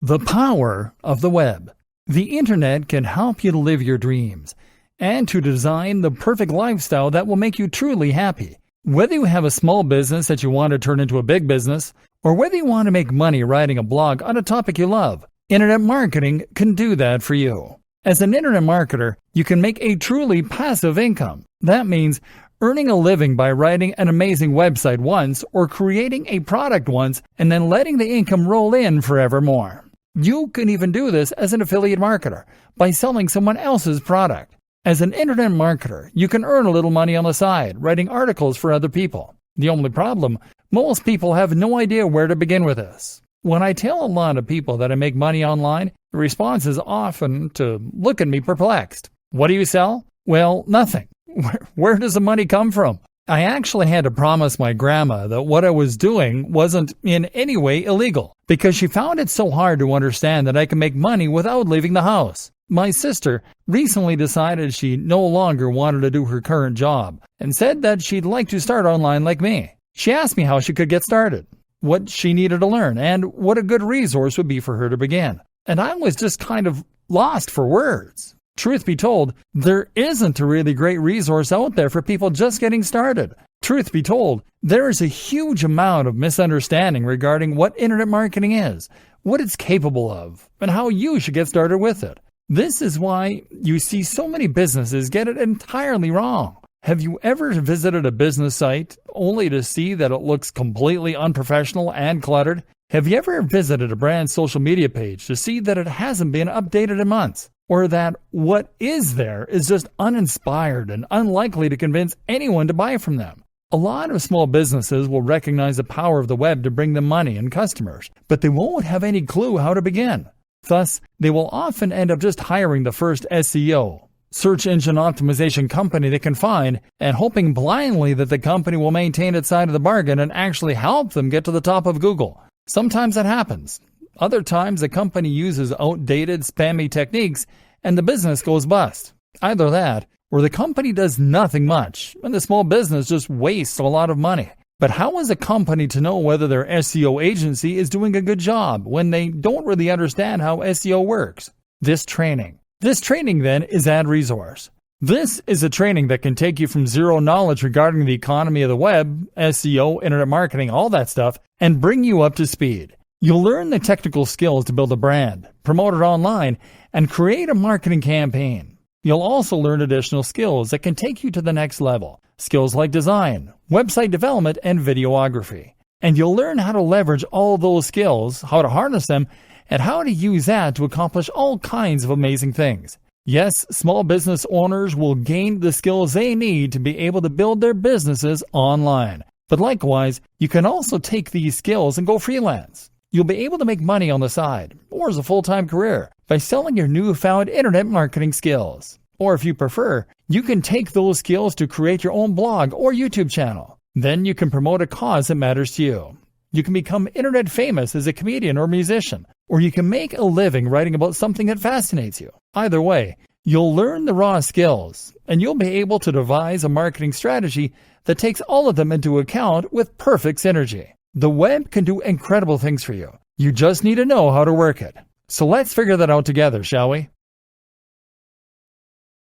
The power of the web. The internet can help you to live your dreams and to design the perfect lifestyle that will make you truly happy. Whether you have a small business that you want to turn into a big business, or whether you want to make money writing a blog on a topic you love, internet marketing can do that for you. As an internet marketer, you can make a truly passive income. That means earning a living by writing an amazing website once or creating a product once and then letting the income roll in forevermore. You can even do this as an affiliate marketer by selling someone else's product. As an internet marketer, you can earn a little money on the side, writing articles for other people. The only problem, most people have no idea where to begin with this. When I tell a lot of people that I make money online, the response is often to look at me perplexed. What do you sell? Well, nothing. Where does the money come from? I actually had to promise my grandma that what I was doing wasn't in any way illegal, because she found it so hard to understand that I can make money without leaving the house. My sister recently decided she no longer wanted to do her current job and said that she'd like to start online like me. She asked me how she could get started, what she needed to learn, and what a good resource would be for her to begin. And I was just kind of lost for words. Truth be told, there isn't a really great resource out there for people just getting started. Truth be told, there is a huge amount of misunderstanding regarding what internet marketing is, what it's capable of, and how you should get started with it. This is why you see so many businesses get it entirely wrong. Have you ever visited a business site only to see that it looks completely unprofessional and cluttered? Have you ever visited a brand's social media page to see that it hasn't been updated in months? Or that what is there is just uninspired and unlikely to convince anyone to buy from them? A lot of small businesses will recognize the power of the web to bring them money and customers, but they won't have any clue how to begin. Thus, they will often end up just hiring the first SEO, search engine optimization company they can find, and hoping blindly that the company will maintain its side of the bargain and actually help them get to the top of Google. Sometimes that happens. Other times, the company uses outdated, spammy techniques and the business goes bust. Either that, or the company does nothing much and the small business just wastes a lot of money. But how is a company to know whether their SEO agency is doing a good job when they don't really understand how SEO works? This training then is AdResource. This is a training that can take you from zero knowledge regarding the economy of the web, SEO, internet marketing, all that stuff, and bring you up to speed. You'll learn the technical skills to build a brand, promote it online, and create a marketing campaign. You'll also learn additional skills that can take you to the next level. Skills like design, website development, and videography. And you'll learn how to leverage all those skills, how to harness them, and how to use that to accomplish all kinds of amazing things. Yes, small business owners will gain the skills they need to be able to build their businesses online. But likewise, you can also take these skills and go freelance. You'll be able to make money on the side, or as a full-time career, by selling your newfound internet marketing skills. Or if you prefer, you can take those skills to create your own blog or YouTube channel. Then you can promote a cause that matters to you. You can become internet famous as a comedian or musician, or you can make a living writing about something that fascinates you. Either way, you'll learn the raw skills, and you'll be able to devise a marketing strategy that takes all of them into account with perfect synergy. The web can do incredible things for you. You just need to know how to work it. So let's figure that out together, shall we?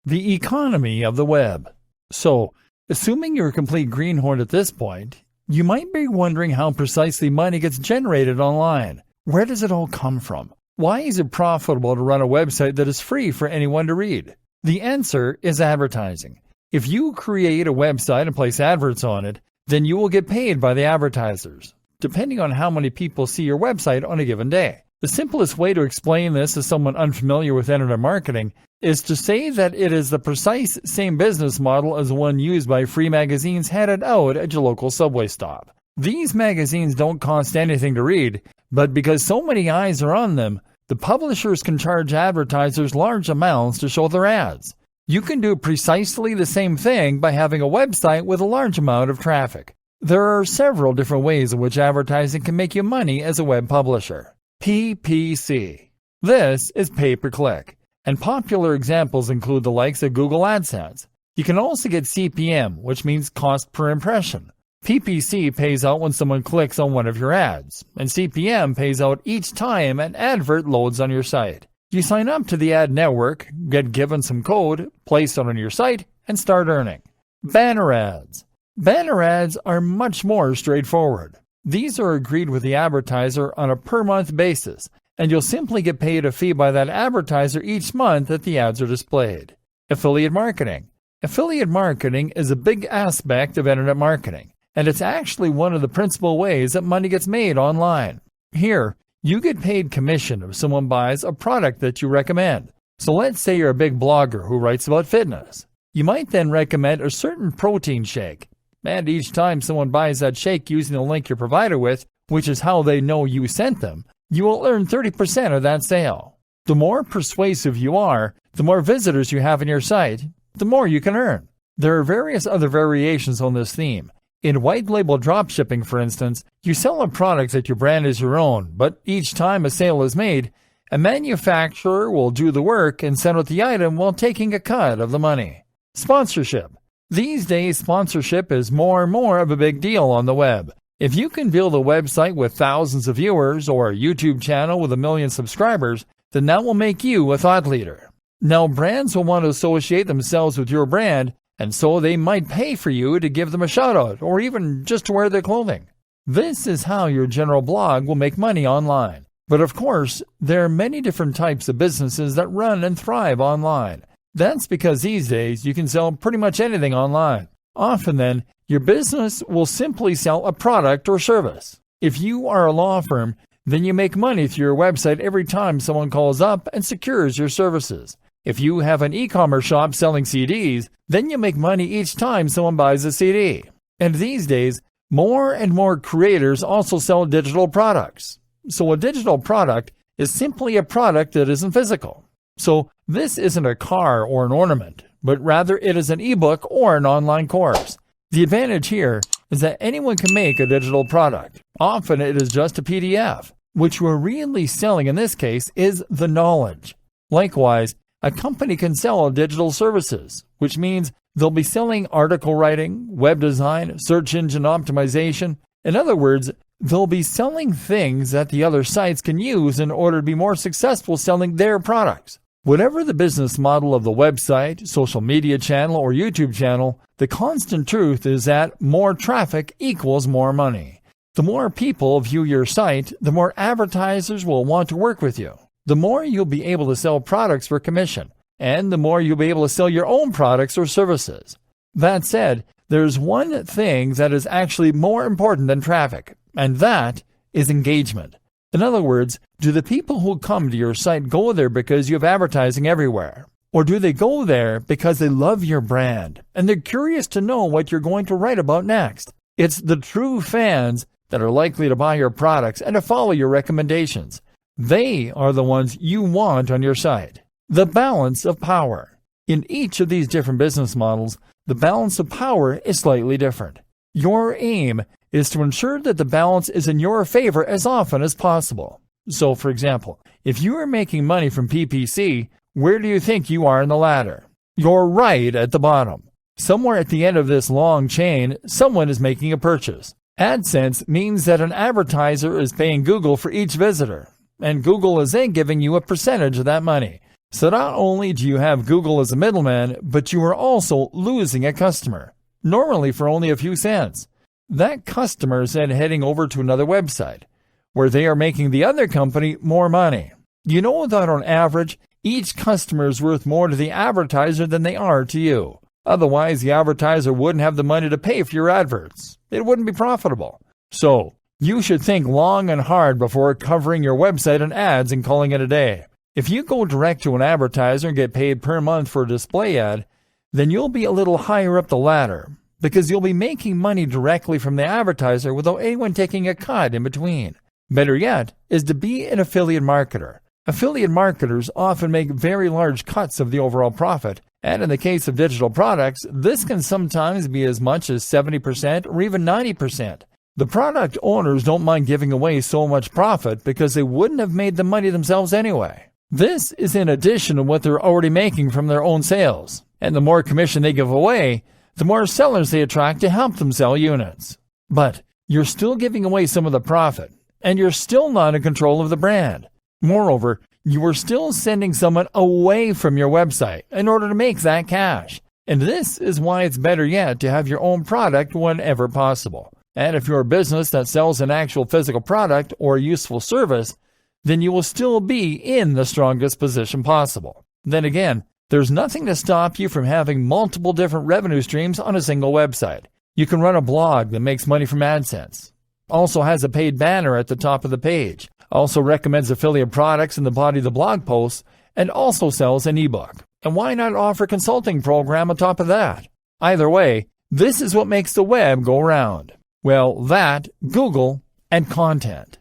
The economy of the web. So, assuming you're a complete greenhorn at this point, you might be wondering how precisely money gets generated online. Where does it all come from? Why is it profitable to run a website that is free for anyone to read? The answer is advertising. If you create a website and place adverts on it, then you will get paid by the advertisers, depending on how many people see your website on a given day. The simplest way to explain this to someone unfamiliar with internet marketing is to say that it is the precise same business model as the one used by free magazines handed out at your local subway stop. These magazines don't cost anything to read, but because so many eyes are on them, the publishers can charge advertisers large amounts to show their ads. You can do precisely the same thing by having a website with a large amount of traffic. There are several different ways in which advertising can make you money as a web publisher. PPC. This is pay-per-click, and popular examples include the likes of Google AdSense. You can also get CPM, which means cost per impression. PPC pays out when someone clicks on one of your ads, and CPM pays out each time an advert loads on your site. You sign up to the ad network, get given some code, place it on your site, and start earning. Banner ads. Banner ads are much more straightforward. These are agreed with the advertiser on a per-month basis, and you'll simply get paid a fee by that advertiser each month that the ads are displayed. Affiliate marketing. Affiliate marketing is a big aspect of internet marketing, and it's actually one of the principal ways that money gets made online. Here, you get paid commission if someone buys a product that you recommend. So let's say you're a big blogger who writes about fitness. You might then recommend a certain protein shake, and each time someone buys that shake using the link you're provided with, which is how they know you sent them, you will earn 30% of that sale. The more persuasive you are, the more visitors you have on your site, the more you can earn. There are various other variations on this theme. In white label dropshipping, for instance, you sell a product that your brand is your own, but each time a sale is made, a manufacturer will do the work and send out the item while taking a cut of the money. Sponsorship. These days, sponsorship is more and more of a big deal on the web. If you can build a website with thousands of viewers or a YouTube channel with 1 million subscribers, then that will make you a thought leader. Now, brands will want to associate themselves with your brand, and so they might pay for you to give them a shout-out or even just to wear their clothing. This is how your general blog will make money online. But of course, there are many different types of businesses that run and thrive online. That's because these days you can sell pretty much anything online. Often then, your business will simply sell a product or service. If you are a law firm, then you make money through your website every time someone calls up and secures your services. If you have an e-commerce shop selling CDs, then you make money each time someone buys a CD. And these days, more and more creators also sell digital products. So a digital product is simply a product that isn't physical. So this isn't a car or an ornament, but rather it is an ebook or an online course. The advantage here is that anyone can make a digital product. Often it is just a PDF. What you are really selling in this case is the knowledge. Likewise, a company can sell digital services, which means they'll be selling article writing, web design, search engine optimization. In other words, they'll be selling things that the other sites can use in order to be more successful selling their products. Whatever the business model of the website, social media channel, or YouTube channel, the constant truth is that more traffic equals more money. The more people view your site, the more advertisers will want to work with you. The more you'll be able to sell products for commission, and the more you'll be able to sell your own products or services. That said, there's one thing that is actually more important than traffic, and that is engagement. In other words, do the people who come to your site go there because you have advertising everywhere? Or do they go there because they love your brand and they're curious to know what you're going to write about next? It's the true fans that are likely to buy your products and to follow your recommendations. They are the ones you want on your site. The balance of power. In each of these different business models, the balance of power is slightly different. Your aim is to ensure that the balance is in your favor as often as possible. So, for example, if you are making money from PPC, where do you think you are in the ladder? You're right at the bottom. Somewhere at the end of this long chain, someone is making a purchase. AdSense means that an advertiser is paying Google for each visitor, and Google is then giving you a percentage of that money. So not only do you have Google as a middleman, but you are also losing a customer, normally for only a few cents. That customer is then heading over to another website, where they are making the other company more money. You know that on average, each customer is worth more to the advertiser than they are to you. Otherwise, the advertiser wouldn't have the money to pay for your adverts. It wouldn't be profitable. So, you should think long and hard before covering your website and ads and calling it a day. If you go direct to an advertiser and get paid per month for a display ad, then you'll be a little higher up the ladder, because you'll be making money directly from the advertiser without anyone taking a cut in between. Better yet is to be an affiliate marketer. Affiliate marketers often make very large cuts of the overall profit, and in the case of digital products, this can sometimes be as much as 70% or even 90%. The product owners don't mind giving away so much profit because they wouldn't have made the money themselves anyway. This is in addition to what they're already making from their own sales, and the more commission they give away, the more sellers they attract to help them sell units. But you're still giving away some of the profit, and you're still not in control of the brand. Moreover, you are still sending someone away from your website in order to make that cash. And this is why it's better yet to have your own product whenever possible. And if you're a business that sells an actual physical product or a useful service, then you will still be in the strongest position possible. Then again, there's nothing to stop you from having multiple different revenue streams on a single website. You can run a blog that makes money from AdSense, also has a paid banner at the top of the page, also recommends affiliate products in the body of the blog post, and also sells an ebook. And why not offer a consulting program on top of that? Either way, this is what makes the web go round. Well, that, Google, and content.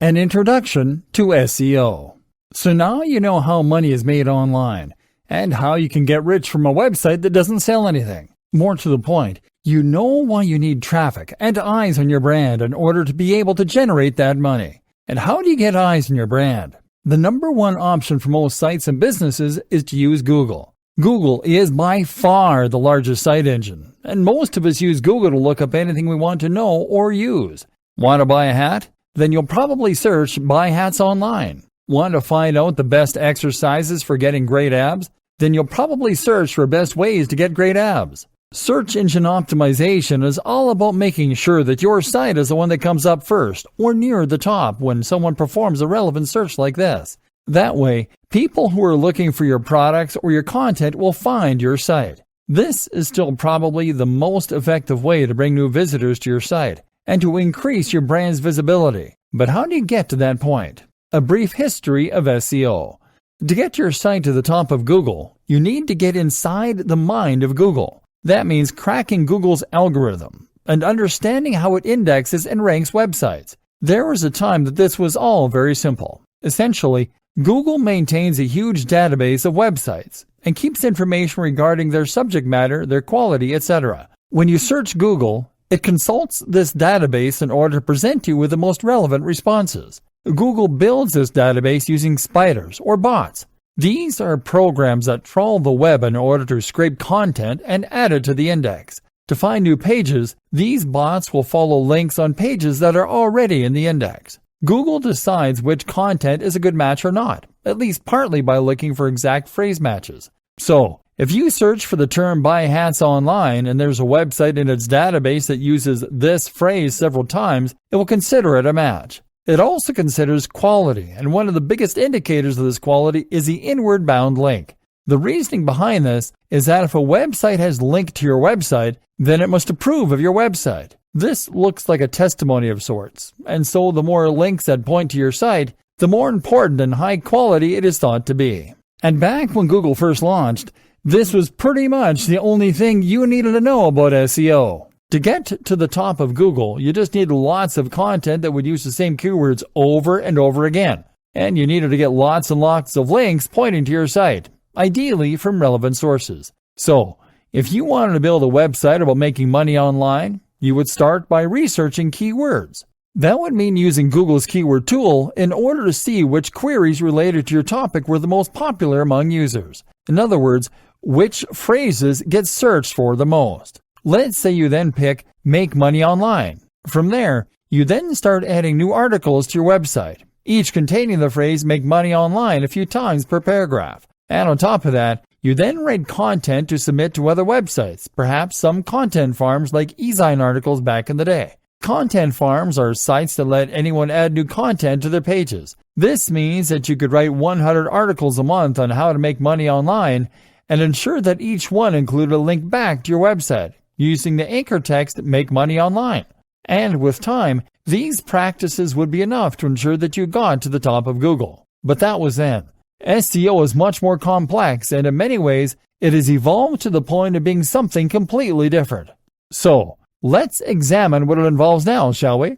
An introduction to SEO. So now you know how money is made online, and how you can get rich from a website that doesn't sell anything. More to the point, you know why you need traffic and eyes on your brand in order to be able to generate that money. And how do you get eyes on your brand? The number one option for most sites and businesses is to use Google. Google is by far the largest site engine, and most of us use Google to look up anything we want to know or use. Want to buy a hat? Then you'll probably search Buy Hats online. Want to find out the best exercises for getting great abs? Then you'll probably search for best ways to get great abs. Search engine optimization is all about making sure that your site is the one that comes up first or near the top when someone performs a relevant search like this. That way, people who are looking for your products or your content will find your site. This is still probably the most effective way to bring new visitors to your site and to increase your brand's visibility. But how do you get to that point? A brief history of SEO. To get your site to the top of Google, you need to get inside the mind of Google. That means cracking Google's algorithm and understanding how it indexes and ranks websites. There was a time that this was all very simple. Essentially, Google maintains a huge database of websites and keeps information regarding their subject matter, their quality, etc. When you search Google, it consults this database in order to present you with the most relevant responses. Google builds this database using spiders or bots. These are programs that trawl the web in order to scrape content and add it to the index. To find new pages, these bots will follow links on pages that are already in the index. Google decides which content is a good match or not, at least partly by looking for exact phrase matches. So, if you search for the term buy hats online and there's a website in its database that uses this phrase several times, it will consider it a match. It also considers quality, and one of the biggest indicators of this quality is the inward bound link. The reasoning behind this is that if a website has linked to your website, then it must approve of your website. This looks like a testimony of sorts, and so the more links that point to your site, the more important and high quality it is thought to be. And back when Google first launched, this was pretty much the only thing you needed to know about SEO. To get to the top of Google, you just needed lots of content that would use the same keywords over and over again. And you needed to get lots and lots of links pointing to your site, ideally from relevant sources. So, if you wanted to build a website about making money online, you would start by researching keywords. That would mean using Google's keyword tool in order to see which queries related to your topic were the most popular among users. In other words, which phrases get searched for the most. Let's say you then pick Make Money Online. From there, you then start adding new articles to your website, each containing the phrase Make Money Online a few times per paragraph. And on top of that, you then write content to submit to other websites, perhaps some content farms like eZine articles back in the day. Content farms are sites that let anyone add new content to their pages. This means that you could write 100 articles a month on how to make money online and ensure that each one included a link back to your website, using the anchor text Make Money Online. And with time, these practices would be enough to ensure that you got to the top of Google. But that was then. SEO is much more complex, and in many ways, it has evolved to the point of being something completely different. So, let's examine what it involves now, shall we?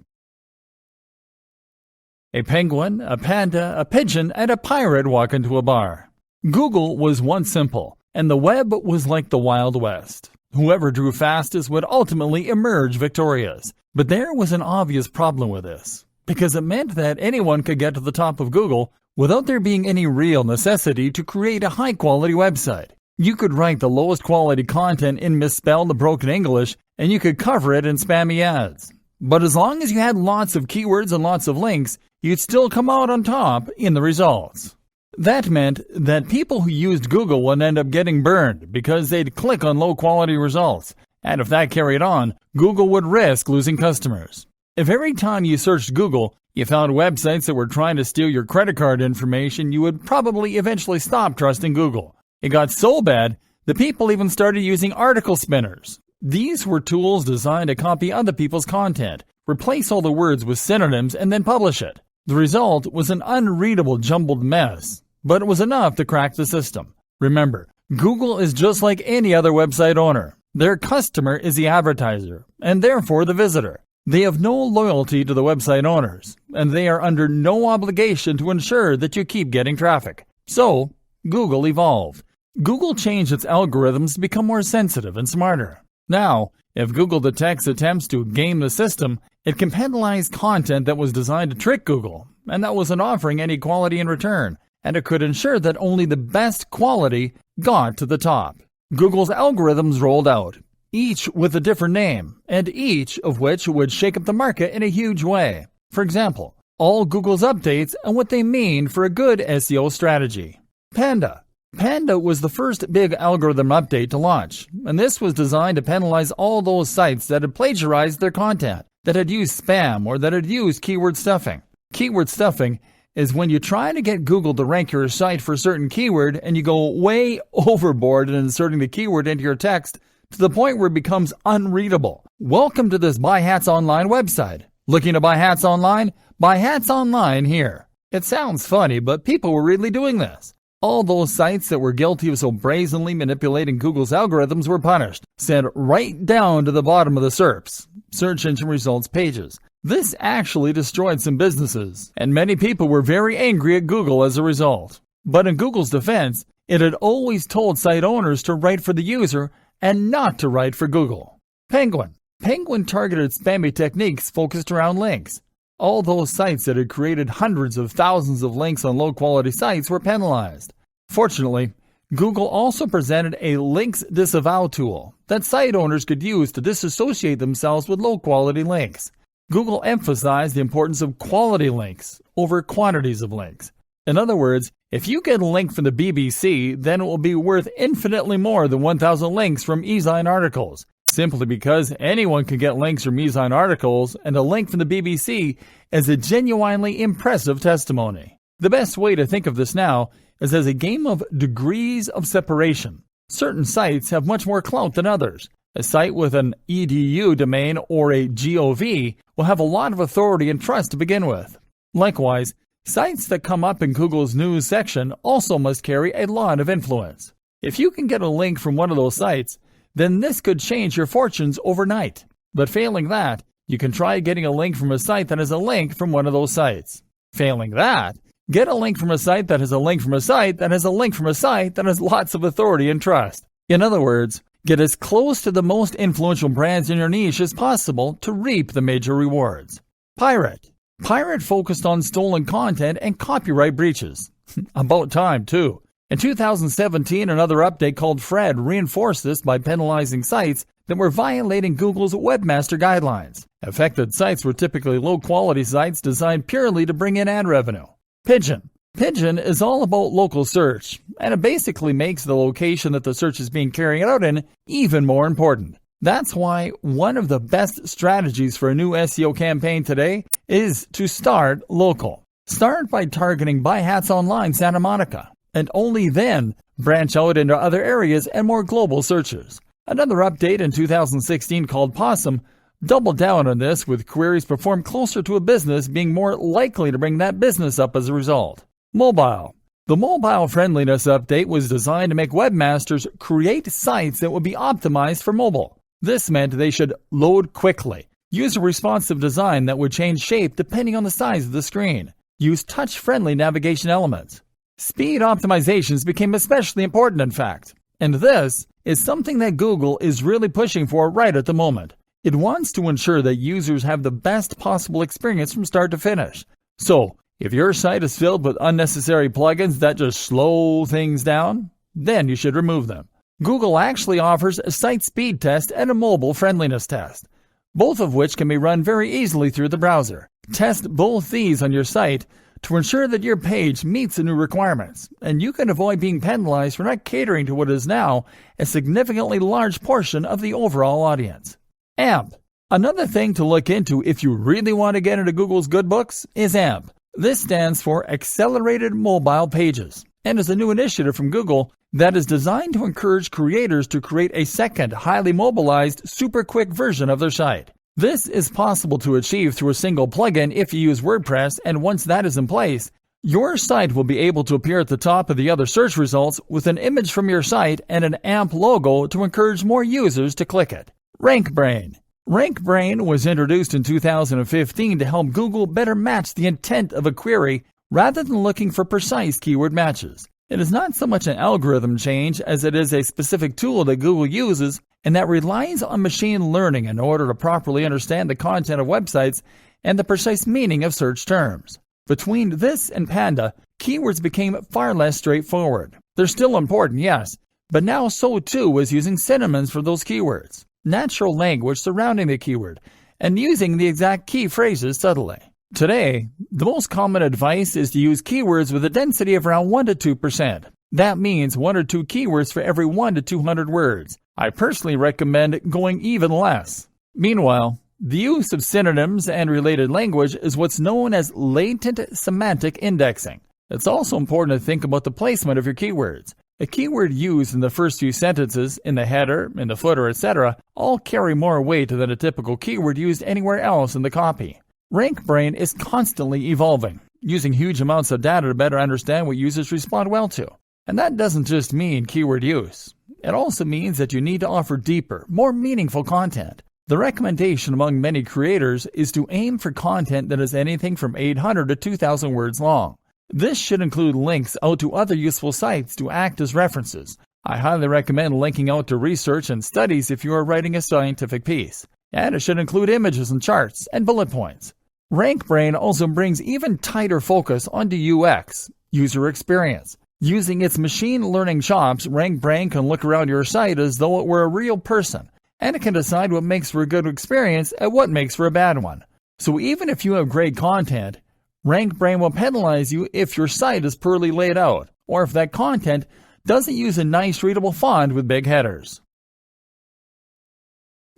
A penguin, a panda, a pigeon, and a pirate walk into a bar. Google was once simple, and the web was like the Wild West. Whoever drew fastest would ultimately emerge victorious. But there was an obvious problem with this, because it meant that anyone could get to the top of Google without there being any real necessity to create a high-quality website. You could write the lowest quality content in misspelled broken English, and you could cover it in spammy ads. But as long as you had lots of keywords and lots of links, you'd still come out on top in the results. That meant that people who used Google would end up getting burned because they'd click on low-quality results. And if that carried on, Google would risk losing customers. If every time you searched Google, you found websites that were trying to steal your credit card information, you would probably eventually stop trusting Google. It got so bad that people even started using article spinners. These were tools designed to copy other people's content, replace all the words with synonyms, and then publish it. The result was an unreadable jumbled mess, but it was enough to crack the system. Remember, Google is just like any other website owner. Their customer is the advertiser, and therefore the visitor. They have no loyalty to the website owners, and they are under no obligation to ensure that you keep getting traffic. So, Google evolved. Google changed its algorithms to become more sensitive and smarter. Now, if Google detects attempts to game the system, it can penalize content that was designed to trick Google, and that wasn't offering any quality in return, and it could ensure that only the best quality got to the top. Google's algorithms rolled out, each with a different name, and each of which would shake up the market in a huge way. For example, all Google's updates and what they mean for a good SEO strategy. Panda. Panda was the first big algorithm update to launch, and this was designed to penalize all those sites that had plagiarized their content, that had used spam, or that had used keyword stuffing. Keyword stuffing is when you try to get Google to rank your site for a certain keyword and you go way overboard in inserting the keyword into your text to the point where it becomes unreadable. Welcome to this Buy Hats Online website. Looking to buy hats online? Buy hats online here. It sounds funny, but people were really doing this. All those sites that were guilty of so brazenly manipulating Google's algorithms were punished, sent right down to the bottom of the SERPs, search engine results pages. This actually destroyed some businesses, and many people were very angry at Google as a result. But in Google's defense, it had always told site owners to write for the user and not to write for Google. Penguin. Penguin targeted spammy techniques focused around links. All those sites that had created hundreds of thousands of links on low-quality sites were penalized. Fortunately, Google also presented a links disavow tool that site owners could use to disassociate themselves with low-quality links. Google emphasized the importance of quality links over quantities of links. In other words, if you get a link from the BBC, then it will be worth infinitely more than 1,000 links from eZine articles, simply because anyone can get links from eZine articles, and a link from the BBC is a genuinely impressive testimony. The best way to think of this now is as a game of degrees of separation. Certain sites have much more clout than others. A site with an .edu domain or a .gov will have a lot of authority and trust to begin with. Likewise, sites that come up in Google's news section also must carry a lot of influence. If you can get a link from one of those sites, then this could change your fortunes overnight. But failing that, you can try getting a link from a site that has a link from one of those sites. Failing that, get a link from a site that has a link from a site that has a link from a site that has lots of authority and trust. In other words, get as close to the most influential brands in your niche as possible to reap the major rewards. Pirate. Pirate focused on stolen content and copyright breaches. About time, too. In 2017, another update called Fred reinforced this by penalizing sites that were violating Google's webmaster guidelines. Affected sites were typically low-quality sites designed purely to bring in ad revenue. Pigeon. Pigeon is all about local search, and it basically makes the location that the search is being carried out in even more important. That's why one of the best strategies for a new SEO campaign today is to start local. Start by targeting Buy Hats Online Santa Monica, and only then branch out into other areas and more global searches. Another update in 2016 called Possum doubled down on this, with queries performed closer to a business being more likely to bring that business up as a result. Mobile. The mobile friendliness update was designed to make webmasters create sites that would be optimized for mobile. This meant they should load quickly, use a responsive design that would change shape depending on the size of the screen, use touch-friendly navigation elements. Speed optimizations became especially important, in fact, and this is something that Google is really pushing for right at the moment. It wants to ensure that users have the best possible experience from start to finish. So, if your site is filled with unnecessary plugins that just slow things down, then you should remove them. Google actually offers a site speed test and a mobile friendliness test, both of which can be run very easily through the browser. Test both these on your site to ensure that your page meets the new requirements, and you can avoid being penalized for not catering to what is now a significantly large portion of the overall audience. AMP. Another thing to look into if you really want to get into Google's good books is AMP. This stands for Accelerated Mobile Pages, and is a new initiative from Google that is designed to encourage creators to create a second, highly mobilized, super quick version of their site. This is possible to achieve through a single plugin if you use WordPress, and once that is in place, your site will be able to appear at the top of the other search results with an image from your site and an AMP logo to encourage more users to click it. RankBrain. RankBrain was introduced in 2015 to help Google better match the intent of a query rather than looking for precise keyword matches. It is not so much an algorithm change as it is a specific tool that Google uses and that relies on machine learning in order to properly understand the content of websites and the precise meaning of search terms. Between this and Panda, keywords became far less straightforward. They're still important, yes, but now so too is using synonyms for those keywords, natural language surrounding the keyword, and using the exact key phrases subtly. Today, the most common advice is to use keywords with a density of around 1 to 2%. That means 1 or 2 keywords for every 1 to 200 words. I personally recommend going even less. Meanwhile, the use of synonyms and related language is what's known as latent semantic indexing. It's also important to think about the placement of your keywords. A keyword used in the first few sentences, in the header, in the footer, etc., all carry more weight than a typical keyword used anywhere else in the copy. RankBrain is constantly evolving, using huge amounts of data to better understand what users respond well to. And that doesn't just mean keyword use. It also means that you need to offer deeper, more meaningful content. The recommendation among many creators is to aim for content that is anything from 800 to 2,000 words long. This should include links out to other useful sites to act as references. I highly recommend linking out to research and studies if you are writing a scientific piece. And it should include images and charts and bullet points. RankBrain also brings even tighter focus onto UX, user experience. Using its machine learning chops, RankBrain can look around your site as though it were a real person, and it can decide what makes for a good experience and what makes for a bad one. So even if you have great content, RankBrain will penalize you if your site is poorly laid out, or if that content doesn't use a nice readable font with big headers.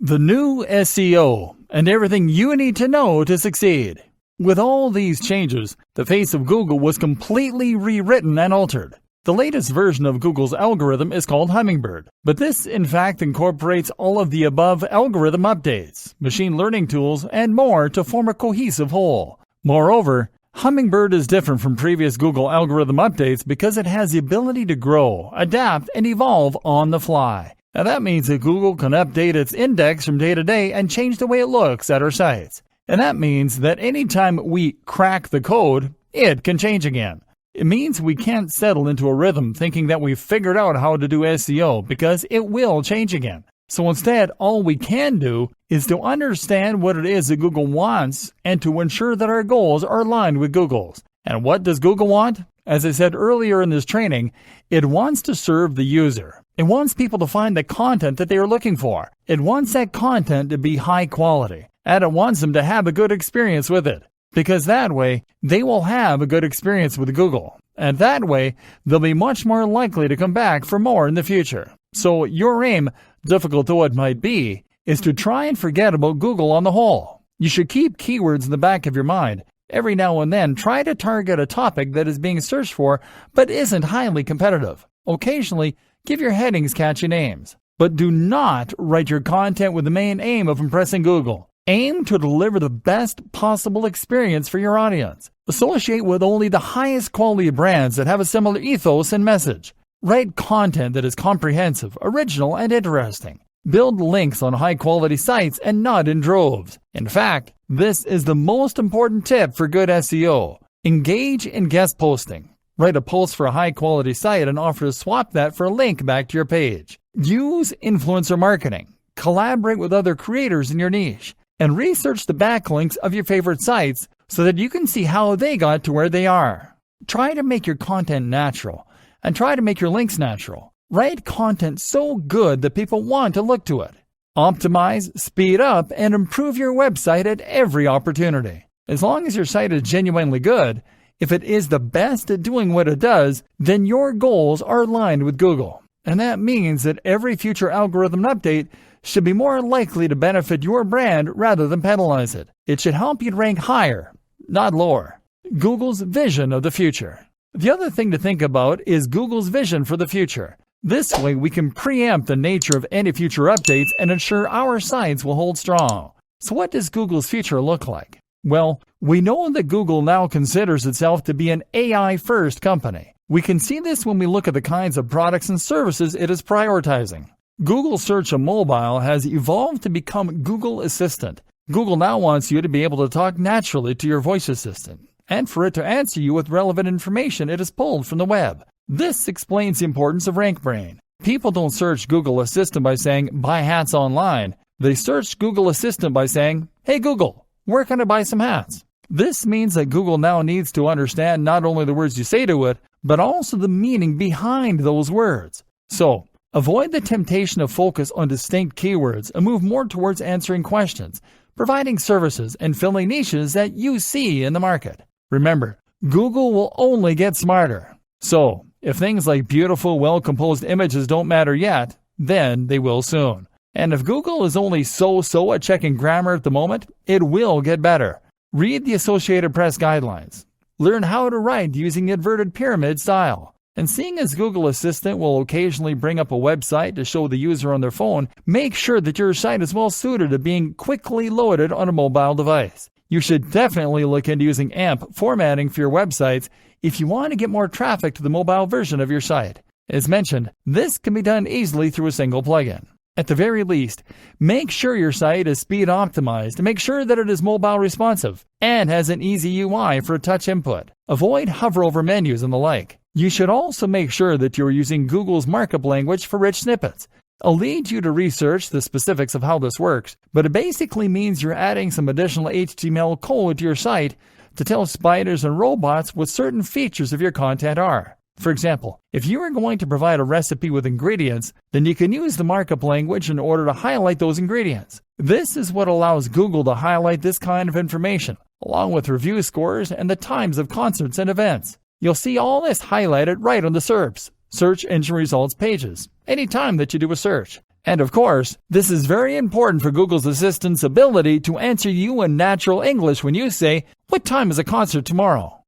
The new SEO, and everything you need to know to succeed. With all these changes, the face of Google was completely rewritten and altered. The latest version of Google's algorithm is called Hummingbird, but this in fact incorporates all of the above algorithm updates, machine learning tools, and more to form a cohesive whole. Moreover, Hummingbird is different from previous Google algorithm updates because it has the ability to grow, adapt, and evolve on the fly. Now that means that Google can update its index from day to day and change the way it looks at our sites. And that means that anytime we crack the code, it can change again. It means we can't settle into a rhythm thinking that we've figured out how to do SEO because it will change again. So instead, all we can do is to understand what it is that Google wants and to ensure that our goals are aligned with Google's. And what does Google want? As I said earlier in this training, it wants to serve the user. It wants people to find the content that they are looking for. It wants that content to be high quality. And it wants them to have a good experience with it. Because that way, they will have a good experience with Google. And that way, they'll be much more likely to come back for more in the future. So your aim, difficult though it might be, is to try and forget about Google on the whole. You should keep keywords in the back of your mind. Every now and then, try to target a topic that is being searched for but isn't highly competitive. Occasionally, give your headings catchy names. But do not write your content with the main aim of impressing Google. Aim to deliver the best possible experience for your audience. Associate with only the highest quality brands that have a similar ethos and message. Write content that is comprehensive, original, and interesting. Build links on high-quality sites and not in droves. In fact, this is the most important tip for good SEO. Engage in guest posting. Write a post for a high-quality site and offer to swap that for a link back to your page. Use influencer marketing. Collaborate with other creators in your niche. And research the backlinks of your favorite sites so that you can see how they got to where they are. Try to make your content natural, and try to make your links natural. Write content so good that people want to look to it. Optimize, speed up, and improve your website at every opportunity. As long as your site is genuinely good, if it is the best at doing what it does, then your goals are aligned with Google. And that means that every future algorithm update should be more likely to benefit your brand rather than penalize it. It should help you rank higher, not lower. Google's vision of the future. The other thing to think about is Google's vision for the future. This way we can preempt the nature of any future updates and ensure our sites will hold strong. So what does Google's future look like? Well, we know that Google now considers itself to be an AI-first company. We can see this when we look at the kinds of products and services it is prioritizing. Google Search on mobile has evolved to become Google Assistant. Google now wants you to be able to talk naturally to your voice assistant, and for it to answer you with relevant information it has pulled from the web. This explains the importance of RankBrain. People don't search Google Assistant by saying, "buy hats online." They search Google Assistant by saying, "Hey Google, where can I buy some hats?" This means that Google now needs to understand not only the words you say to it, but also the meaning behind those words. So, avoid the temptation to focus on distinct keywords and move more towards answering questions, providing services, and filling niches that you see in the market. Remember, Google will only get smarter. So, if things like beautiful, well-composed images don't matter yet, then they will soon. And if Google is only so-so at checking grammar at the moment, it will get better. Read the Associated Press guidelines. Learn how to write using the inverted pyramid style. And seeing as Google Assistant will occasionally bring up a website to show the user on their phone, make sure that your site is well suited to being quickly loaded on a mobile device. You should definitely look into using AMP formatting for your websites if you want to get more traffic to the mobile version of your site. As mentioned, this can be done easily through a single plugin. At the very least, make sure your site is speed optimized and make sure that it is mobile responsive and has an easy UI for touch input. Avoid hover over menus and the like. You should also make sure that you are using Google's markup language for rich snippets. I'll lead you to research the specifics of how this works, but it basically means you're adding some additional HTML code to your site to tell spiders and robots what certain features of your content are. For example, if you are going to provide a recipe with ingredients, then you can use the markup language in order to highlight those ingredients. This is what allows Google to highlight this kind of information, along with review scores and the times of concerts and events. You'll see all this highlighted right on the SERPs, Search Engine Results pages, anytime that you do a search. And of course, this is very important for Google's Assistant's ability to answer you in natural English when you say, "What time is a concert tomorrow?"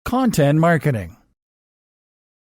Content marketing.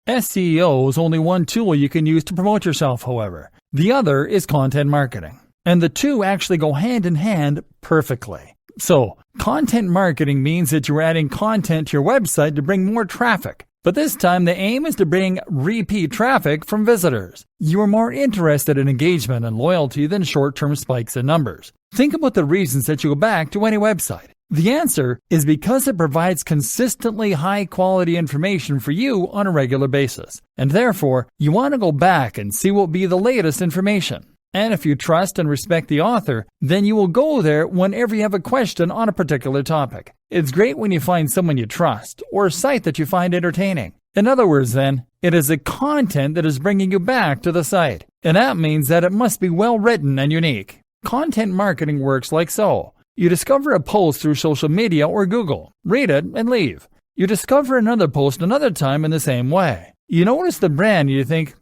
SEO is only one tool you can use to promote yourself, however. The other is content marketing. And the two actually go hand in hand perfectly. So, content marketing means that you're adding content to your website to bring more traffic. But this time the aim is to bring repeat traffic from visitors. You are more interested in engagement and loyalty than short-term spikes in numbers. Think about the reasons that you go back to any website. The answer is because it provides consistently high-quality information for you on a regular basis. And therefore, you want to go back and see what will be the latest information. And if you trust and respect the author, then you will go there whenever you have a question on a particular topic. It's great when you find someone you trust or a site that you find entertaining. In other words, then, it is the content that is bringing you back to the site. And that means that it must be well written and unique. Content marketing works like so. You discover a post through social media or Google, read it, and leave. You discover another post another time in the same way. You notice the brand and you think,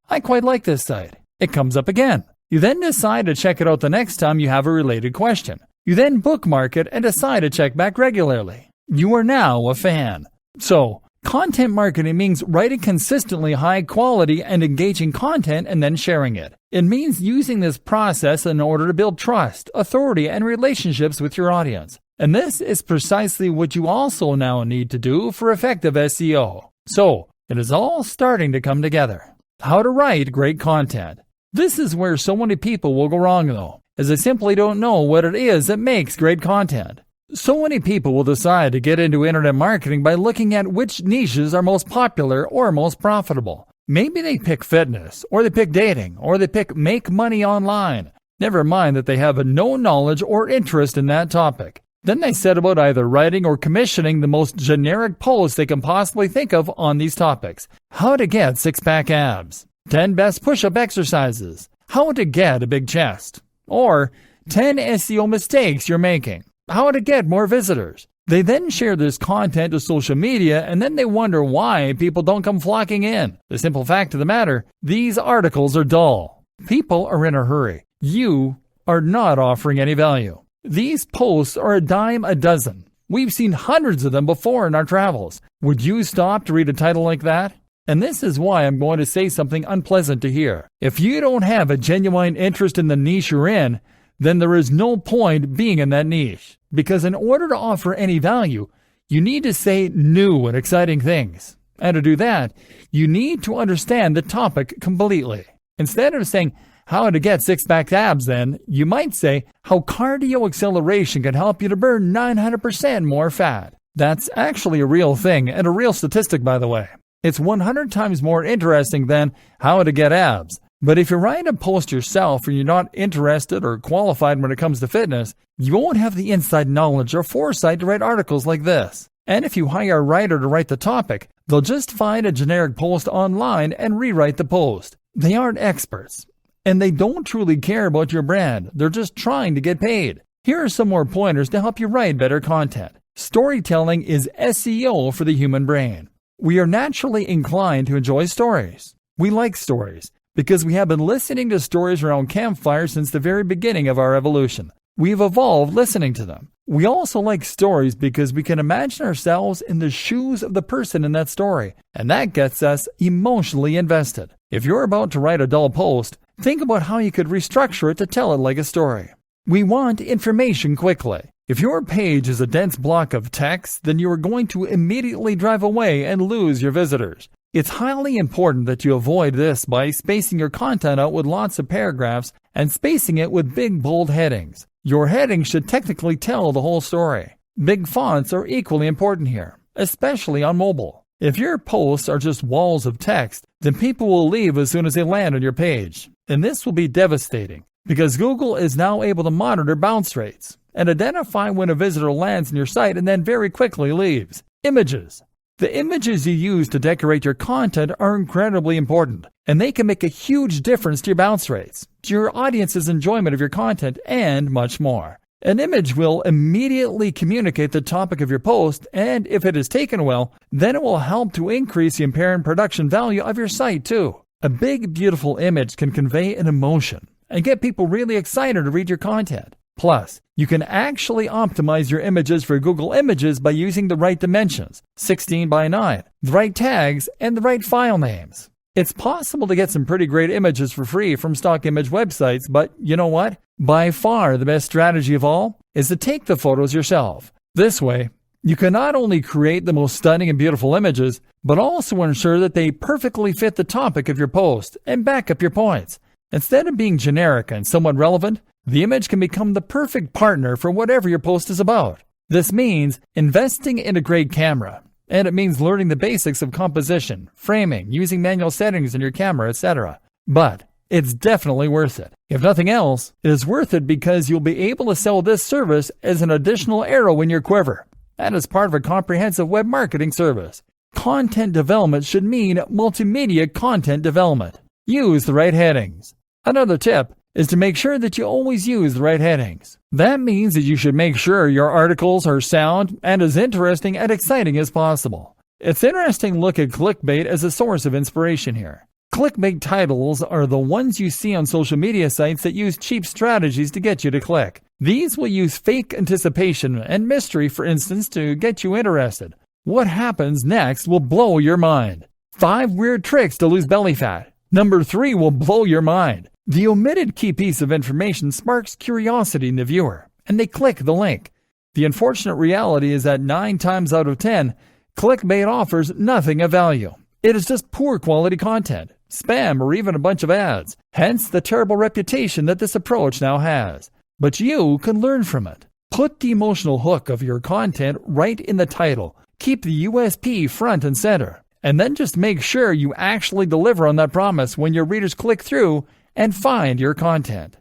I quite like this site. It comes up again. You then decide to check it out the next time you have a related question. You then bookmark it and decide to check back regularly. You are now a fan. So, content marketing means writing consistently high quality and engaging content and then sharing it. It means using this process in order to build trust, authority, and relationships with your audience. And this is precisely what you also now need to do for effective SEO. So, it is all starting to come together. How to write great content. This is where so many people will go wrong though, as they simply don't know what it is that makes great content. So many people will decide to get into internet marketing by looking at which niches are most popular or most profitable. Maybe they pick fitness, or they pick dating, or they pick make money online. Never mind that they have no knowledge or interest in that topic. Then they set about either writing or commissioning the most generic posts they can possibly think of on these topics. How to get six-pack abs, 10 best push-up exercises, how to get a big chest, or 10 SEO mistakes you're making, how to get more visitors. They then share this content to social media, and then they wonder why people don't come flocking in. The simple fact of the matter, these articles are dull. People are in a hurry. You are not offering any value. These posts are a dime a dozen. We've seen hundreds of them before in our travels. Would you stop to read a title like that? And this is why I'm going to say something unpleasant to hear. If you don't have a genuine interest in the niche you're in, then there is no point being in that niche. Because in order to offer any value, you need to say new and exciting things. And to do that, you need to understand the topic completely. Instead of saying, how to get six-pack abs, then, you might say how cardio acceleration can help you to burn 900% more fat. That's actually a real thing, and a real statistic, by the way. It's 100 times more interesting than how to get abs. But if you write a post yourself and you're not interested or qualified when it comes to fitness, you won't have the inside knowledge or foresight to write articles like this. And if you hire a writer to write the topic, they'll just find a generic post online and rewrite the post. They aren't experts. And they don't truly care about your brand. They're just trying to get paid. Here are some more pointers to help you write better content. Storytelling is SEO for the human brain. We are naturally inclined to enjoy stories. We like stories because we have been listening to stories around campfires since the very beginning of our evolution. We've evolved listening to them. We also like stories because we can imagine ourselves in the shoes of the person in that story, and that gets us emotionally invested. If you're about to write a dull post, think about how you could restructure it to tell it like a story. We want information quickly. If your page is a dense block of text, then you are going to immediately drive away and lose your visitors. It's highly important that you avoid this by spacing your content out with lots of paragraphs and spacing it with big, bold headings. Your headings should technically tell the whole story. Big fonts are equally important here, especially on mobile. If your posts are just walls of text, then people will leave as soon as they land on your page. And this will be devastating because Google is now able to monitor bounce rates and identify when a visitor lands on your site and then very quickly leaves. Images. The images you use to decorate your content are incredibly important, and they can make a huge difference to your bounce rates, to your audience's enjoyment of your content, and much more. An image will immediately communicate the topic of your post, and if it is taken well, then it will help to increase the apparent production value of your site too. A big, beautiful image can convey an emotion and get people really excited to read your content. Plus, you can actually optimize your images for Google Images by using the right dimensions, 16 by 9, the right tags, and the right file names. It's possible to get some pretty great images for free from stock image websites, but you know what? By far the best strategy of all is to take the photos yourself. This way, you can not only create the most stunning and beautiful images, but also ensure that they perfectly fit the topic of your post and back up your points. Instead of being generic and somewhat relevant, the image can become the perfect partner for whatever your post is about. This means investing in a great camera, and it means learning the basics of composition, framing, using manual settings in your camera, etc. But it's definitely worth it. If nothing else, it is worth it because you'll be able to sell this service as an additional arrow in your quiver, and as part of a comprehensive web marketing service. Content development should mean multimedia content development. Use the right headings. Another tip is to make sure that you always use the right headings. That means that you should make sure your articles are sound and as interesting and exciting as possible. It's interesting to look at clickbait as a source of inspiration here. Clickbait titles are the ones you see on social media sites that use cheap strategies to get you to click. These will use fake anticipation and mystery, for instance, to get you interested. What happens next will blow your mind. 5 weird tricks to lose belly fat. Number 3 will blow your mind. The omitted key piece of information sparks curiosity in the viewer, and they click the link. The unfortunate reality is that 9 times out of 10, clickbait offers nothing of value. It is just poor quality content, spam, or even a bunch of ads. Hence the terrible reputation that this approach now has. But you can learn from it. Put the emotional hook of your content right in the title. Keep the USP front and center. And then just make sure you actually deliver on that promise when your readers click through and find your content.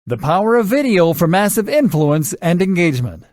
The power of video for massive influence and engagement.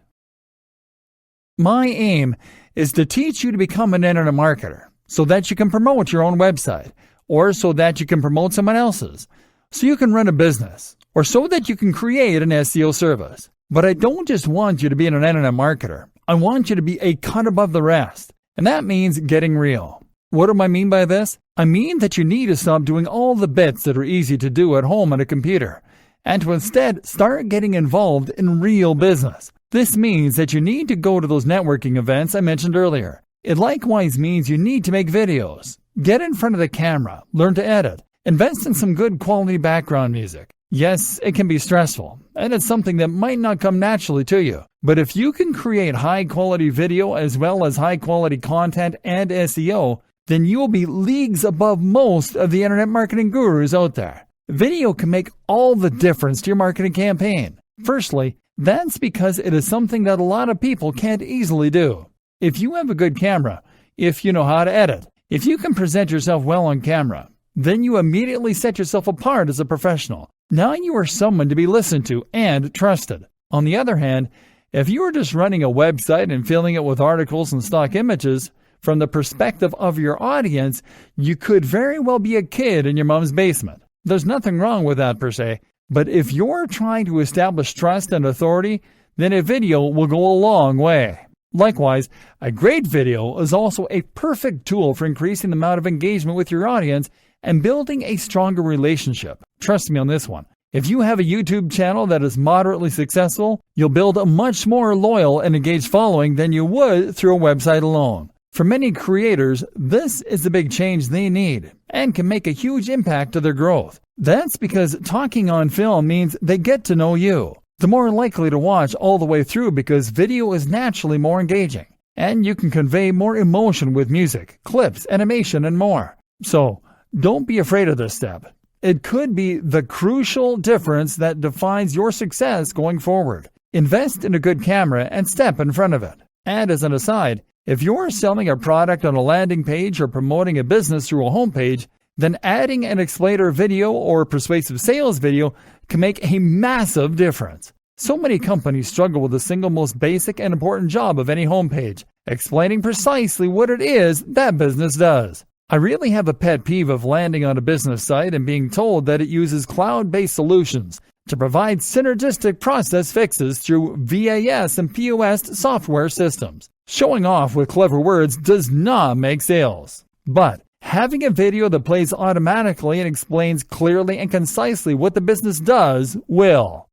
My aim is to teach you to become an internet marketer so that you can promote your own website, or so that you can promote someone else's, so you can run a business, or so that you can create an SEO service. But I don't just want you to be an internet marketer. I want you to be a cut above the rest. And that means getting real. What do I mean by this? I mean that you need to stop doing all the bits that are easy to do at home on a computer, and to instead start getting involved in real business. This means that you need to go to those networking events I mentioned earlier. It likewise means you need to make videos. Get in front of the camera, learn to edit, invest in some good quality background music. Yes, it can be stressful, and it's something that might not come naturally to you. But if you can create high-quality video as well as high-quality content and SEO, then you will be leagues above most of the internet marketing gurus out there. Video can make all the difference to your marketing campaign. Firstly, that's because it is something that a lot of people can't easily do. If you have a good camera, if you know how to edit, if you can present yourself well on camera, then you immediately set yourself apart as a professional. Now you are someone to be listened to and trusted. On the other hand, if you are just running a website and filling it with articles and stock images, from the perspective of your audience, you could very well be a kid in your mom's basement. There's nothing wrong with that per se, but if you're trying to establish trust and authority, then a video will go a long way. Likewise, a great video is also a perfect tool for increasing the amount of engagement with your audience and building a stronger relationship. Trust me on this one. If you have a YouTube channel that is moderately successful, you'll build a much more loyal and engaged following than you would through a website alone. For many creators, this is the big change they need and can make a huge impact to their growth. That's because talking on film means they get to know you. They're more likely to watch all the way through because video is naturally more engaging, and you can convey more emotion with music, clips, animation, and more. So, don't be afraid of this step. It could be the crucial difference that defines your success going forward. Invest in a good camera and step in front of it. And as an aside, if you're selling a product on a landing page or promoting a business through a homepage, then adding an explainer video or persuasive sales video can make a massive difference. So many companies struggle with the single most basic and important job of any homepage, explaining precisely what it is that business does. I really have a pet peeve of landing on a business site and being told that it uses cloud-based solutions to provide synergistic process fixes through VAS and POS software systems. Showing off with clever words does not make sales. But having a video that plays automatically and explains clearly and concisely what the business does will.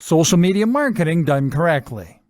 Social media marketing done correctly.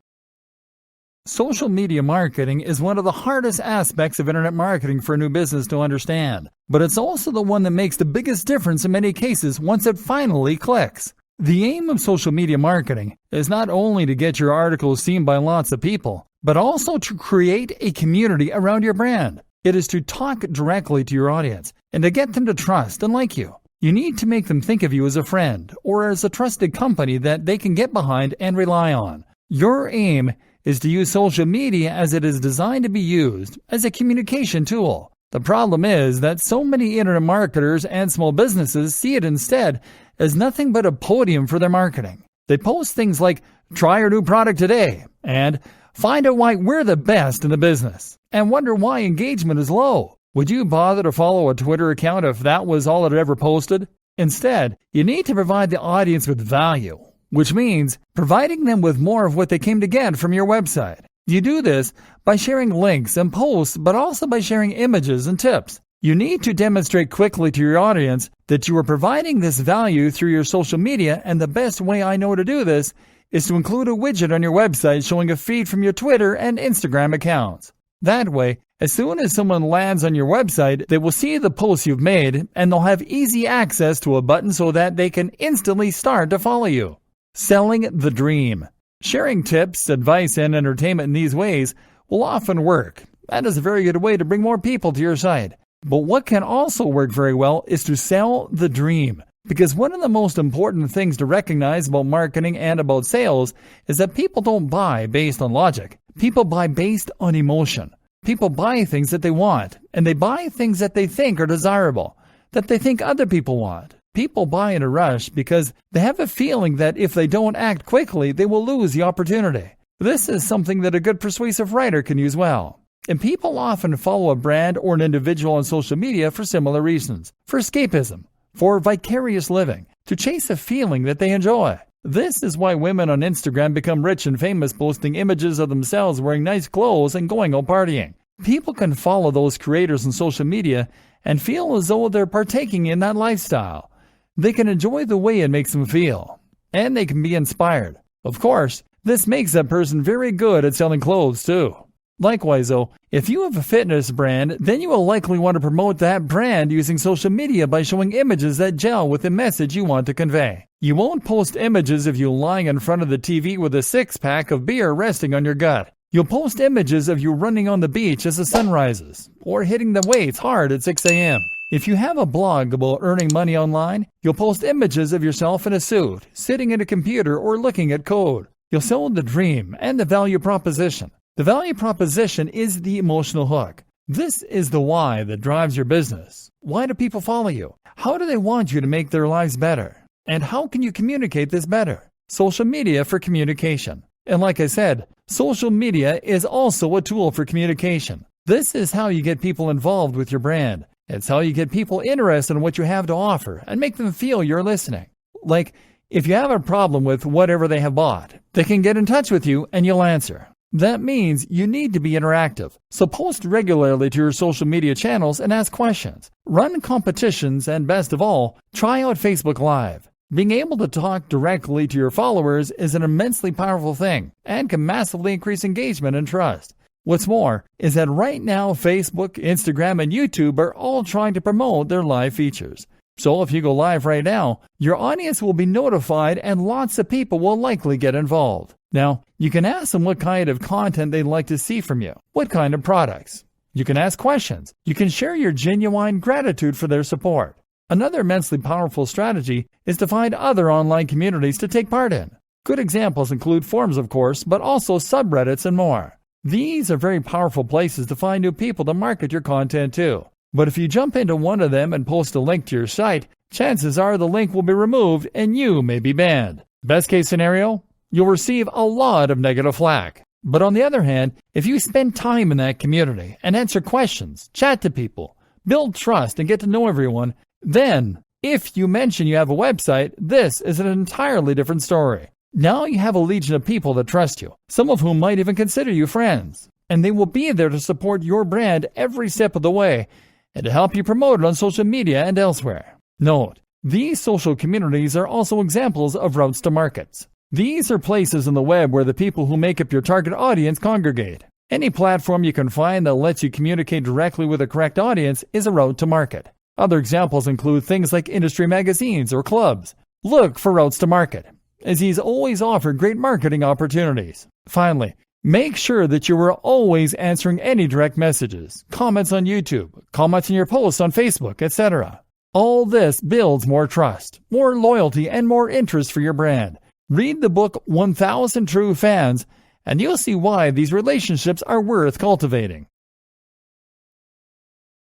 Social media marketing is one of the hardest aspects of internet marketing for a new business to understand, but it's also the one that makes the biggest difference in many cases once it finally clicks. The aim of social media marketing is not only to get your articles seen by lots of people, but also to create a community around your brand. It is to talk directly to your audience and to get them to trust and like you. You need to make them think of you as a friend or as a trusted company that they can get behind and rely on. Your aim is to use social media as it is designed to be used as a communication tool. The problem is that so many internet marketers and small businesses see it instead as nothing but a podium for their marketing. They post things like, "Try our new product today," and "Find out why we're the best in the business," and wonder why engagement is low. Would you bother to follow a Twitter account if that was all it ever posted? Instead, you need to provide the audience with value, which means providing them with more of what they came to get from your website. You do this by sharing links and posts, but also by sharing images and tips. You need to demonstrate quickly to your audience that you are providing this value through your social media, and the best way I know to do this is to include a widget on your website showing a feed from your Twitter and Instagram accounts. That way, as soon as someone lands on your website, they will see the posts you've made, and they'll have easy access to a button so that they can instantly start to follow you. Selling the dream. Sharing tips, advice, and entertainment in these ways will often work. That is a very good way to bring more people to your site. But what can also work very well is to sell the dream. Because one of the most important things to recognize about marketing and about sales is that people don't buy based on logic. People buy based on emotion. People buy things that they want, and they buy things that they think are desirable, that they think other people want. People buy in a rush because they have a feeling that if they don't act quickly, they will lose the opportunity. This is something that a good persuasive writer can use well. And people often follow a brand or an individual on social media for similar reasons. For escapism, for vicarious living, to chase a feeling that they enjoy. This is why women on Instagram become rich and famous posting images of themselves wearing nice clothes and going out partying. People can follow those creators on social media and feel as though they're partaking in that lifestyle. They can enjoy the way it makes them feel, and they can be inspired. Of course, this makes that person very good at selling clothes too. Likewise though, if you have a fitness brand, then you will likely want to promote that brand using social media by showing images that gel with the message you want to convey. You won't post images of you lying in front of the TV with a six-pack of beer resting on your gut. You'll post images of you running on the beach as the sun rises, or hitting the weights hard at 6 a.m. If you have a blog about earning money online, you'll post images of yourself in a suit, sitting at a computer or looking at code. You'll sell the dream and the value proposition. The value proposition is the emotional hook. This is the why that drives your business. Why do people follow you? How do they want you to make their lives better? And how can you communicate this better? Social media for communication. And like I said, social media is also a tool for communication. This is how you get people involved with your brand. It's how you get people interested in what you have to offer and make them feel you're listening. Like, if you have a problem with whatever they have bought, they can get in touch with you and you'll answer. That means you need to be interactive. So post regularly to your social media channels and ask questions. Run competitions and best of all, try out Facebook Live. Being able to talk directly to your followers is an immensely powerful thing and can massively increase engagement and trust. What's more is that right now Facebook, Instagram, and YouTube are all trying to promote their live features. So if you go live right now, your audience will be notified and lots of people will likely get involved. Now, you can ask them what kind of content they'd like to see from you, what kind of products. You can ask questions. You can share your genuine gratitude for their support. Another immensely powerful strategy is to find other online communities to take part in. Good examples include forums, of course, but also subreddits and more. These are very powerful places to find new people to market your content to. But if you jump into one of them and post a link to your site, chances are the link will be removed and you may be banned. Best case scenario, you'll receive a lot of negative flack. But on the other hand, if you spend time in that community and answer questions, chat to people, build trust and get to know everyone, then if you mention you have a website, this is an entirely different story. Now you have a legion of people that trust you, some of whom might even consider you friends, and they will be there to support your brand every step of the way and to help you promote it on social media and elsewhere. Note, these social communities are also examples of routes to markets. These are places on the web where the people who make up your target audience congregate. Any platform you can find that lets you communicate directly with the correct audience is a route to market. Other examples include things like industry magazines or clubs. Look for routes to market, as these always offer great marketing opportunities. Finally, make sure that you are always answering any direct messages, comments on YouTube, comments in your posts on Facebook, etc. All this builds more trust, more loyalty, and more interest for your brand. Read the book 1000 True Fans, and you'll see why these relationships are worth cultivating.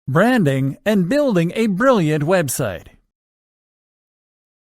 Branding and building a brilliant website.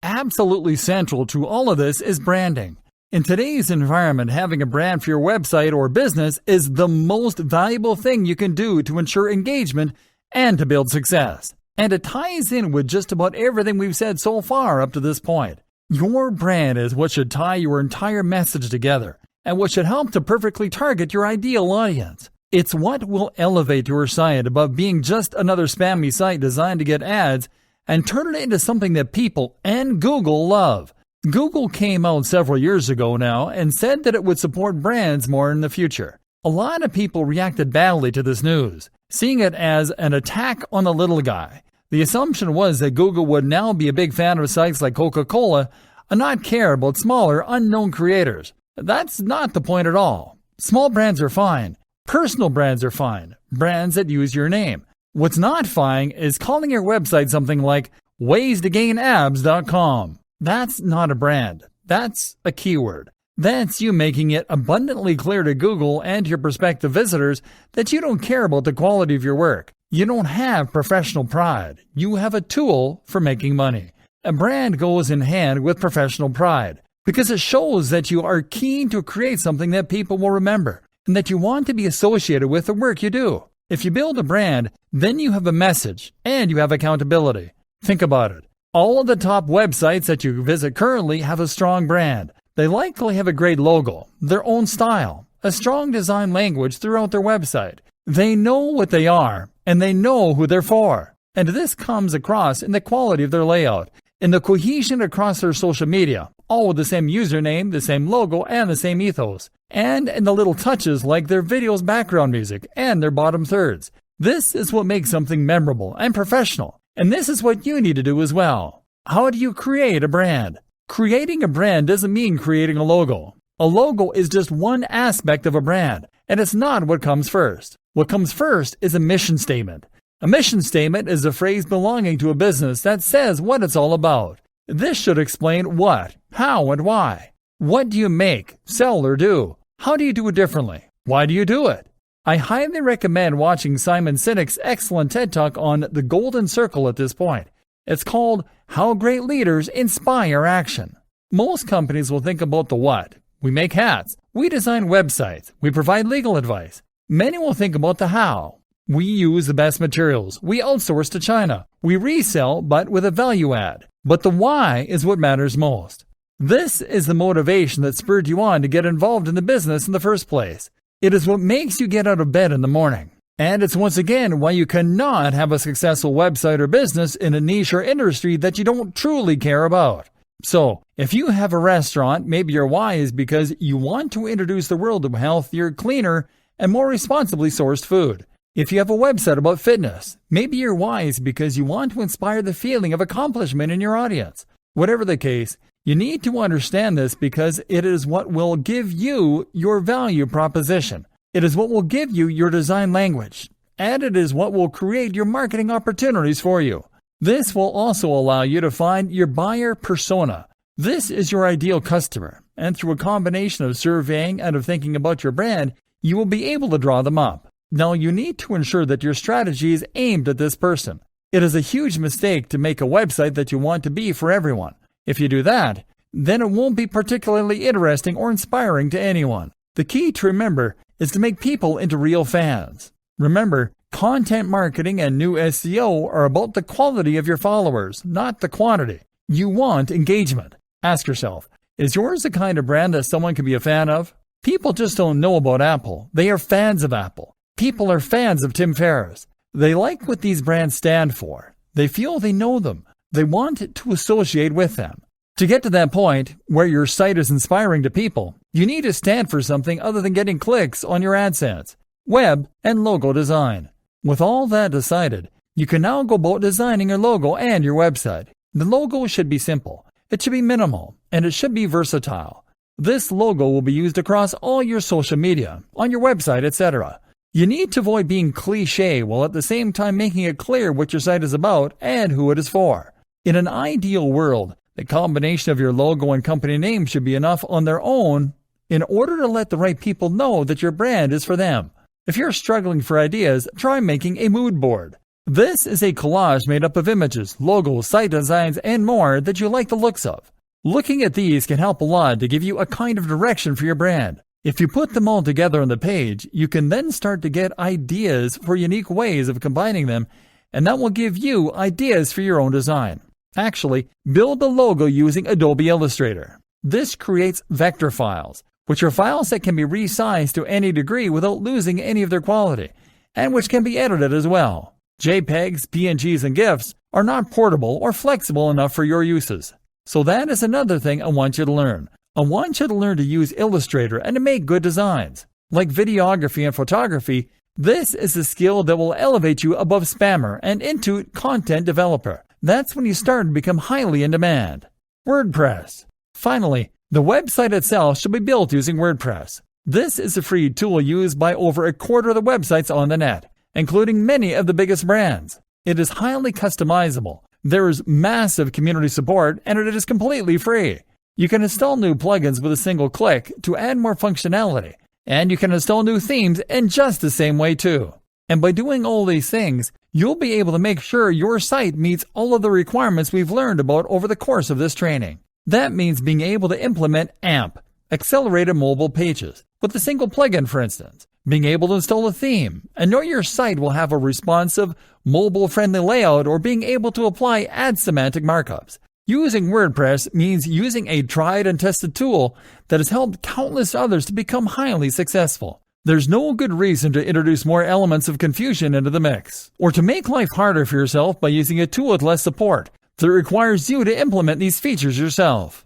Absolutely central to all of this is branding. In today's environment, having a brand for your website or business is the most valuable thing you can do to ensure engagement and to build success. And it ties in with just about everything we've said so far up to this point. Your brand is what should tie your entire message together and what should help to perfectly target your ideal audience. It's what will elevate your site above being just another spammy site designed to get ads and turn it into something that people and Google love. Google came out several years ago now and said that it would support brands more in the future. A lot of people reacted badly to this news, seeing it as an attack on the little guy. The assumption was that Google would now be a big fan of sites like Coca-Cola and not care about smaller, unknown creators. That's not the point at all. Small brands are fine. Personal brands are fine. Brands that use your name. What's not fine is calling your website something like ways-to-gain-abs.com. That's not a brand. That's a keyword. That's you making it abundantly clear to Google and your prospective visitors that you don't care about the quality of your work. You don't have professional pride. You have a tool for making money. A brand goes in hand with professional pride because it shows that you are keen to create something that people will remember and that you want to be associated with the work you do. If you build a brand, then you have a message and you have accountability. Think about it. All of the top websites that you visit currently have a strong brand. They likely have a great logo, their own style, a strong design language throughout their website. They know what they are, and they know who they're for. And this comes across in the quality of their layout, in the cohesion across their social media, all with the same username, the same logo, and the same ethos, and in the little touches like their video's background music and their bottom thirds. This is what makes something memorable and professional, and this is what you need to do as well. How do you create a brand? Creating a brand doesn't mean creating a logo. A logo is just one aspect of a brand, and it's not what comes first. What comes first is a mission statement. A mission statement is a phrase belonging to a business that says what it's all about. This should explain what, how, and why. What do you make, sell, or do? How do you do it differently? Why do you do it? I highly recommend watching Simon Sinek's excellent TED Talk on the Golden Circle at this point. It's called How Great Leaders Inspire Action. Most companies will think about the what. We make hats. We design websites. We provide legal advice. Many will think about the how. We use the best materials. We outsource to China. We resell, but with a value add. But the why is what matters most. This is the motivation that spurred you on to get involved in the business in the first place. It is what makes you get out of bed in the morning. And it's once again why you cannot have a successful website or business in a niche or industry that you don't truly care about. So, if you have a restaurant, maybe your why is because you want to introduce the world to healthier, cleaner, and more responsibly sourced food. If you have a website about fitness, maybe your why is because you want to inspire the feeling of accomplishment in your audience. Whatever the case, you need to understand this because it is what will give you your value proposition. It is what will give you your design language. And it is what will create your marketing opportunities for you. This will also allow you to find your buyer persona. This is your ideal customer. And through a combination of surveying and of thinking about your brand, you will be able to draw them up. Now, you need to ensure that your strategy is aimed at this person. It is a huge mistake to make a website that you want to be for everyone. If you do that, then it won't be particularly interesting or inspiring to anyone. The key to remember is to make people into real fans. Remember, content marketing and new SEO are about the quality of your followers, not the quantity. You want engagement. Ask yourself, is yours the kind of brand that someone can be a fan of? People just don't know about Apple. They are fans of Apple. People are fans of Tim Ferriss. They like what these brands stand for. They feel they know them. They want to associate with them. To get to that point where your site is inspiring to people, you need to stand for something other than getting clicks on your AdSense, web, and logo design. With all that decided, you can now go about designing your logo and your website. The logo should be simple, it should be minimal, and it should be versatile. This logo will be used across all your social media, on your website, etc. You need to avoid being cliché while at the same time making it clear what your site is about and who it is for. In an ideal world, the combination of your logo and company name should be enough on their own in order to let the right people know that your brand is for them. If you're struggling for ideas, try making a mood board. This is a collage made up of images, logos, site designs, and more that you like the looks of. Looking at these can help a lot to give you a kind of direction for your brand. If you put them all together on the page, you can then start to get ideas for unique ways of combining them, and that will give you ideas for your own design. Actually, build the logo using Adobe Illustrator. This creates vector files, which are files that can be resized to any degree without losing any of their quality, and which can be edited as well. JPEGs, PNGs, and GIFs are not portable or flexible enough for your uses. So that is another thing I want you to learn. I want you to learn to use Illustrator and to make good designs. Like videography and photography, this is a skill that will elevate you above spammer and into content developer. That's when you start to become highly in demand. WordPress. Finally, the website itself should be built using WordPress. This is a free tool used by over a quarter of the websites on the net, including many of the biggest brands. It is highly customizable. There is massive community support, and it is completely free. You can install new plugins with a single click to add more functionality, and you can install new themes in just the same way too. And by doing all these things, you'll be able to make sure your site meets all of the requirements we've learned about over the course of this training. That means being able to implement AMP, Accelerated Mobile Pages, with a single plugin, for instance. Being able to install a theme and know your site will have a responsive, mobile-friendly layout, or being able to apply ad semantic markups. Using WordPress means using a tried and tested tool that has helped countless others to become highly successful. There's no good reason to introduce more elements of confusion into the mix, or to make life harder for yourself by using a tool with less support that requires you to implement these features yourself.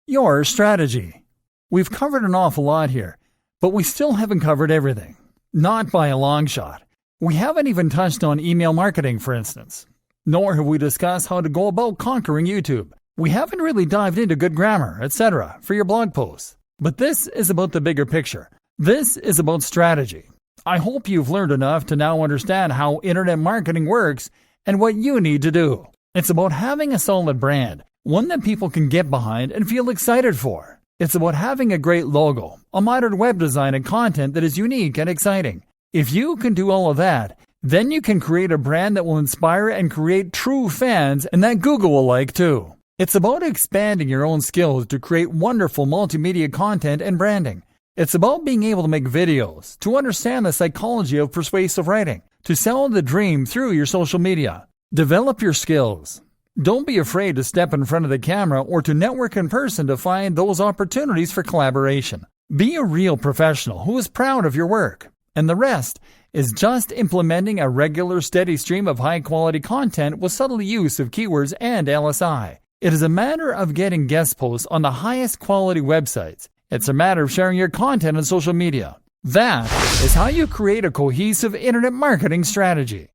Your strategy. We've covered an awful lot here, but we still haven't covered everything. Not by a long shot. We haven't even touched on email marketing, for instance. Nor have we discussed how to go about conquering YouTube. We haven't really dived into good grammar, etc. for your blog posts. But this is about the bigger picture. This is about strategy. I hope you've learned enough to now understand how internet marketing works and what you need to do. It's about having a solid brand, one that people can get behind and feel excited for. It's about having a great logo, a modern web design, and content that is unique and exciting. If you can do all of that, then you can create a brand that will inspire and create true fans and that Google will like too. It's about expanding your own skills to create wonderful multimedia content and branding. It's about being able to make videos, to understand the psychology of persuasive writing, to sell the dream through your social media. Develop your skills. Don't be afraid to step in front of the camera or to network in person to find those opportunities for collaboration. Be a real professional who is proud of your work. And the rest is just implementing a regular, steady stream of high-quality content with subtle use of keywords and LSI. It is a matter of getting guest posts on the highest quality websites. It's a matter of sharing your content on social media. That is how you create a cohesive internet marketing strategy.